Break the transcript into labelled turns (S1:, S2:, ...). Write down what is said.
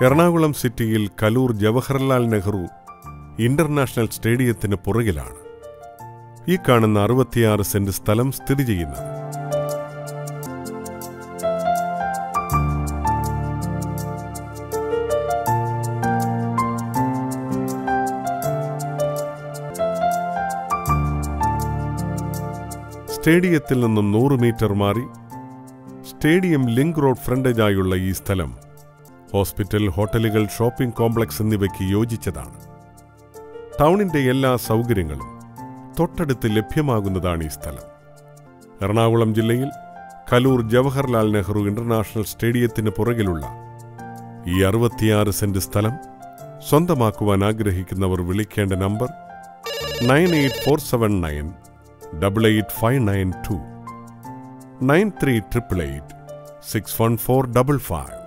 S1: എറണാകുളം സിറ്റിയിൽ കലൂർ ജവഹർലാൽ നെഹ്റു ഇന്റർനാഷണൽ സ്റ്റേഡിയത്തിന് പുറകിലാണ് ഈ കാണുന്ന 66 സെന്റ് സ്ഥലം സ്ഥിതി ചെയ്യുന്നത്. സ്റ്റേഡിയത്തിൽ നിന്നും 100 മീറ്റർ മാറി സ്റ്റേഡിയം ലിങ്ക് റോഡ് ഫ്രണ്ടേജായുള്ള ഈ സ്ഥലം ഹോസ്പിറ്റൽ, ഹോട്ടലുകൾ, ഷോപ്പിംഗ് കോംപ്ലക്സ് എന്നിവയ്ക്ക് യോജിച്ചതാണ്. ടൗണിന്റെ എല്ലാ സൗകര്യങ്ങളും തൊട്ടടുത്ത് ലഭ്യമാകുന്നതാണ് ഈ സ്ഥലം. എറണാകുളം ജില്ലയിൽ കലൂർ ജവഹർലാൽ നെഹ്റു ഇന്റർനാഷണൽ സ്റ്റേഡിയത്തിന് പുറകിലുള്ള ഈ 66 സെന്റ് സ്ഥലം സ്വന്തമാക്കുവാൻ ആഗ്രഹിക്കുന്നവർ വിളിക്കേണ്ട നമ്പർ 98479 88592 9388 61455.